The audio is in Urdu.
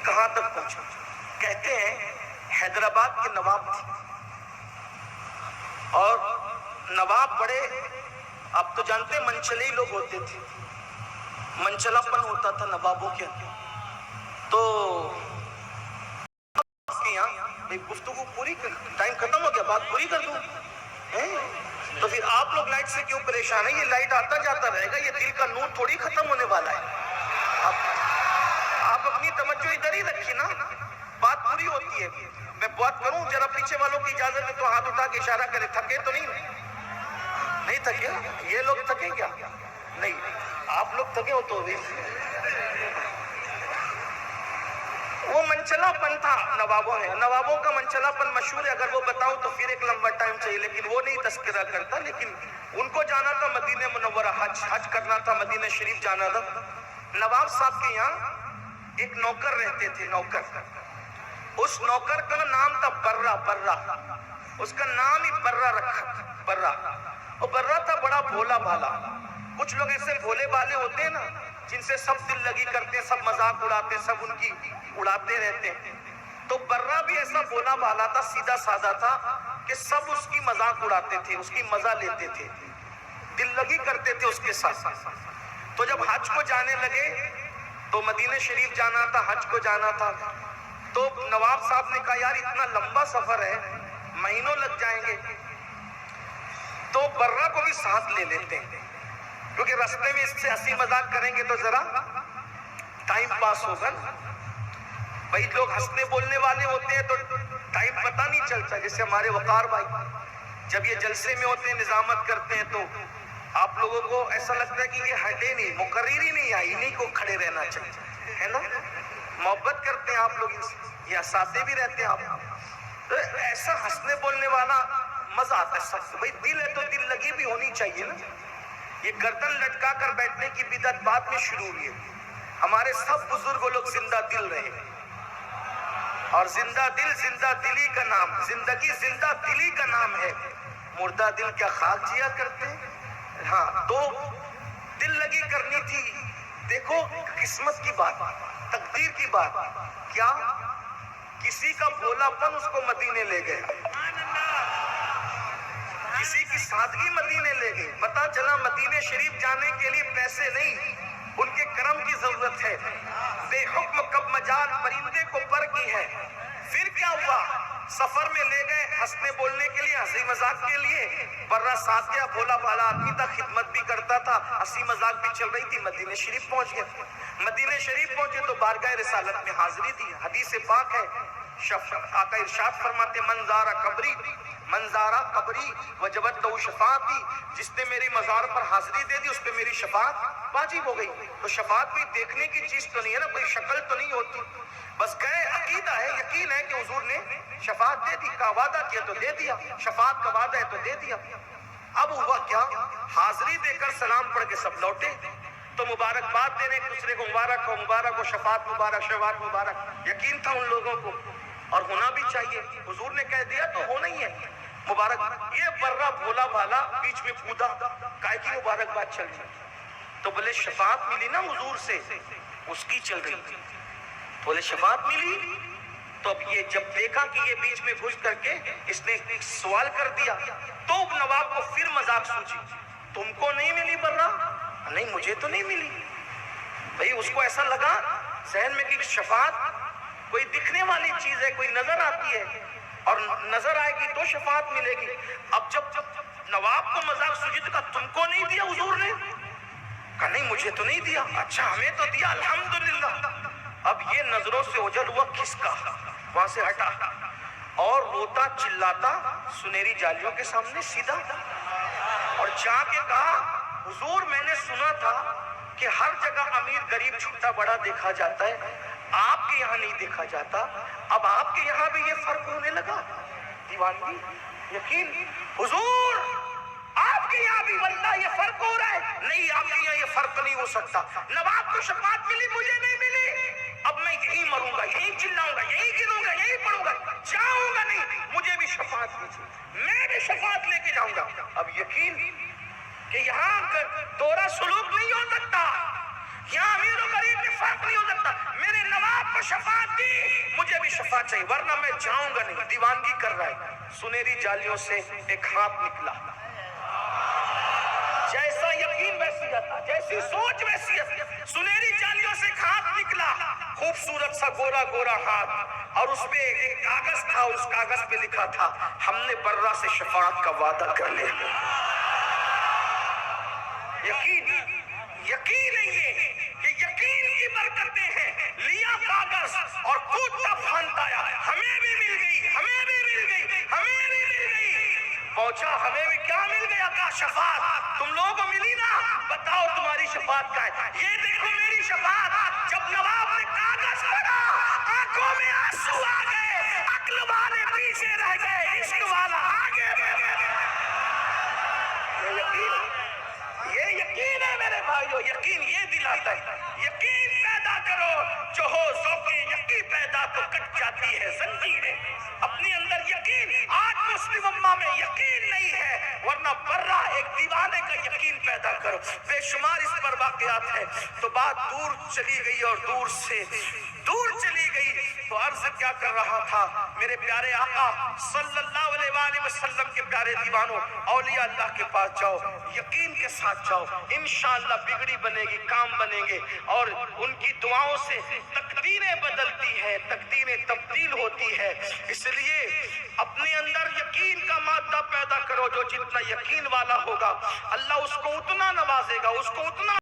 کہاں تک پہنچا؟ کہتے ہیں حیدرآباد کے نواب تھے، اور نواب بڑے، آپ تو جانتے ہیں منچلے ہی لوگ ہوتے تھے، منچلا پن ہوتا تھا نوابوں کے اندر. تو گفتگو پوری کر، ٹائم ختم ہو گیا، بات پوری کر دوں. تو پھر آپ لوگ لائٹ سے کیوں پریشان ہیں؟ یہ لائٹ آتا جاتا رہے گا، یہ دل کا نور تھوڑی ختم ہونے والا ہے. آپ اپنی توجہ ادھر ہی رکھیے نا، بات پوری ہوتی ہے. میں بات کروں، ذرا پیچھے والوں کی اجازت ہے تو ہاتھ اٹھا کے اشارہ کرے. تھکے تو نہیں تھکے؟ یہ لوگ تھکے کیا؟ نہیں، آپ لوگ تھکے ہو تو بھی. وہ منچلا پن تھا نوابوں میں، نوابوں کا منچلا پن مشہور ہے، اگر وہ بتاؤں تو پھر ایک لمبا ٹائم چاہیے، لیکن وہ نہیں تذکرہ کرتا. لیکن ان کو جانا تھا مدینہ منورہ، حج کرنا تھا، مدینہ شریف جانا تھا. نواب صاحب کے یہاں ایک نوکر رہتے تھے، نوکر. اس نوکر کا نام تھا برہ. اس کا نام ہی برہ رکھا، برہ. وہ برہ تھا بڑا بھولا بھالا. کچھ لوگ ایسے بھولے بھالے ہوتے ہیں نا، جن سے سب دل لگی کرتے ہیں، سب مذاق اڑاتے ہیں، سب ان کی اڑاتے رہتے ہیں. تو برہ بھی ایسا بھولا بھالا تھا، سیدھا سادہ تھا کہ سب اس کی مذاق اڑاتے تھے، اس کی مزہ لیتے تھے، دل لگی کرتے تھے اس کے ساتھ. تو جب حج کو جانے لگے تو مدینہ شریف جانا تھا، حج کو جانا تھا، تو نواب صاحب نے کہا یار اتنا لمبا سفر ہے، مہینوں لگ جائیں گے، تو برہ کو بھی ساتھ لے لیتے ہیں، کیونکہ راستے میں اس سے ہنسی مذاق کریں گے تو ذرا ٹائم پاس ہوگا نا. بھائی لوگ ہنسنے بولنے والے ہوتے ہیں تو ٹائم پتہ نہیں چلتا. جیسے ہمارے وقار بھائی جب یہ جلسے میں ہوتے ہیں، نظامت کرتے ہیں، تو آپ لوگوں کو ایسا لگتا ہے کہ یہ ہٹے نہیں، مقرر ہی نہیں آئی، انہیں کو کھڑے رہنا چاہیے، ہے نا. محبت کرتے ہیں آپ لوگ ان سے، یہ ہنساتے بھی رہتے ہیں آپ. تو ایسا ہنسنے بولنے والا مزہ آتا ہے سب سے. بھائی دل ہے تو دل لگی بھی ہونی چاہیے نا. یہ گردن لٹکا کر بیٹھنے کی بدعت بعد میں شروع ہوئی ہے. ہمارے سب بزرگ لوگ زندہ دل رہے، اور زندہ دل زندہ دلی کا نام، زندگی زندہ دلی کا نام ہے. مردہ دل کیا خاک جیا کرتے ہیں. ہاں، تو دل لگی کرنی تھی. دیکھو قسمت کی بات، تقدیر کی بات. کیا کسی کا بھولا پن اس کو مدینے لے گئے، کسی کی سادگی مدینے لے گئے. پتا چلا مدینے شریف جانے کے لیے پیسے نہیں، ان کے کرم کی ضرورت ہے. بے حکم کب مجال پرندے کو پر کی ہے. پھر کیا ہوا؟ سفر میں لے گئے ہنسنے بولنے کے لیے، ہنسی مذاق کے لیے. برہ ساتھ گیا، بھولا بھالا آدمی تھا، خدمت بھی کرتا تھا، ہنسی مذاق بھی چل رہی تھی. مدینہ شریف پہنچ گیا. مدینہ شریف پہنچے تو بارگاہ رسالت میں حاضری دی. حدیث پاک ہے، آقا ارشاد فرماتے من زارا قبری وجبت لہ شفاعتی. جس نے میری مزار پر حاضری دے دی اس پہ میری شفاعت واجب ہو گئی. تو شفاعت بھی دیکھنے کی چیز تو نہیں ہے نا، کوئی شکل تو نہیں ہوتی. بس گئے، عقیدہ ہے، یقین ہے کہ حضور نے شفاعت دے دی. کا وعدہ کیا تو دے دیا، شفاعت کا وعدہ ہے تو دے دیا. اب ہوا کیا؟ حاضری دے کر سلام پڑھ کے سب لوٹے. تو مبارکباد دینے ایک دوسرے کو، مبارک ہو مبارک ہو، شفاعت مبارک، شفاعت مبارک. یقین تھا ان لوگوں کو، اور ہونا بھی چاہیے. حضور نے کہہ دیا تو ہونا ہی ہے. مبارک. یہ برہ بھولا بھالا بیچ میں کودا، کائے کی مبارکباد چل رہی. تو بولے شفاعت ملی نا حضور سے، اس کی چل رہی تھی. بولے شفاعت ملی. تو اب یہ جب دیکھا کہ یہ بیچ میں گھس کر کے اس نے سوال کر دیا، تو نواب کو پھر مذاق سوچی، تم کو نہیں ملی برہ؟ نہیں مجھے تو نہیں ملی. بھئی اس کو ایسا لگا ذہن میں کہ شفاعت کوئی دکھنے والی چیز ہے، کوئی نظر آتی ہے، اور نظر آئے گی تو شفاعت ملے گی. اب جب نواب کو مذاق سوچی تو کہا تم کو نہیں دیا حضور نے؟ کہا نہیں مجھے تو نہیں دیا. اچھا ہمیں تو دیا، الحمدللہ. اب یہ نظروں سے اوجھل ہوا، کس کا؟ وہاں سے ہٹا اور روتا چلاتا سنہری جالیوں کے سامنے سیدھا، اور جا کے کہا حضور میں نے سنا تھا کہ ہر جگہ امیر غریب چھوٹا بڑا دیکھا جاتا ہے، آپ کے یہاں نہیں دیکھا جاتا. اب آپ کے یہاں بھی یہ فرق ہونے لگا. دیوانگی، یقین. حضور آپ کے یہاں بھی واللہ یہ فرق ہو رہا ہے. نہیں آپ کے یہاں یہ فرق نہیں ہو سکتا. نواب کو شفاعت ملی، مجھے نہیں ملی. اب میں یہی مروں گا، یہی چلاؤں گا، یہی گروں گا، یہی پڑوں گا، جاؤں گا نہیں. مجھے بھی شفاعت ملی، میں بھی شفاعت لے کے جاؤں گا. اب یقین کہ یہاں دورہ سلوک نہیں ہو سکتا. یہاں امیر و غریب میں فرق نہیں ہو سکتا. میرے نواب کو شفاعت دی, مجھے بھی شفاعت چاہیے, ورنہ میں جاؤں گا نہیں. دیوانگی کر رہا ہے. سنہری جالیوں سے ایک ہاتھ نکلا, جیسا یقین ویسی عطا, جیسی سوچ ویسی عطا. سنہری جالیوں سے ایک ہاتھ نکلا, خوبصورت سا گورا گورا ہاتھ, اور اس پہ ایک کاغذ تھا, اس کاغذ پہ لکھا تھا ہم نے برہ سے شفاعت کا وعدہ کر لیا. یقین ہے یہ یقین کی برکتیں ہیں. لیا کاغذ اور کودتا پھاندتا آیا, ہمیں بھی مل گئی, ہمیں بھی مل گئی, ہمیں بھی مل گئی. پہنچا, ہمیں بھی کیا مل گیا؟ کہا شفاعت. تم لوگوں کو ملی نا, بتاؤ تمہاری شفاعت کا ہے. یہ دیکھو میری شفاعت. جب نواب نے کاغذ پڑھا, آنکھوں میں آنسو آ گئے, عقل والے پیچھے رہ گئے, عشق والا آگے بڑھ گیا. یہ یقین ہے میرے بھائیو, یقین یہ دلاتا ہے. یقین پیدا کرو, جو ہو ذوق یقین پیدا تو کٹ جاتی ہے زنجیریں. اپنے اندر یقین, آج مسلم امہ میں یقین نہیں ہے, ورنہ برہ ایک دیوانے کا یقین پیدا کرو. بے شمار اس پر واقعات ہیں. تو بات دور چلی گئی اور دور سے دور چلی گئی. تو عرض کیا کر رہا تھا, میرے پیارے آقا صلی اللہ علیہ وآلہ وسلم کے پیارے دیوانوں, اولیاء اللہ کے پاس جاؤ, یقین کے ساتھ جاؤ, انشاءاللہ بگڑی بنے گی, کام بنیں گے, اور ان کی دعاؤں سے تقدیریں بدلتی ہیں, تقدیریں تبدیل ہوتی ہے. اس لیے اپنے اندر یقین کا مادہ پیدا کرو. جو جتنا یقین والا ہوگا اللہ اس کو اتنا نوازے گا, اس کو اتنا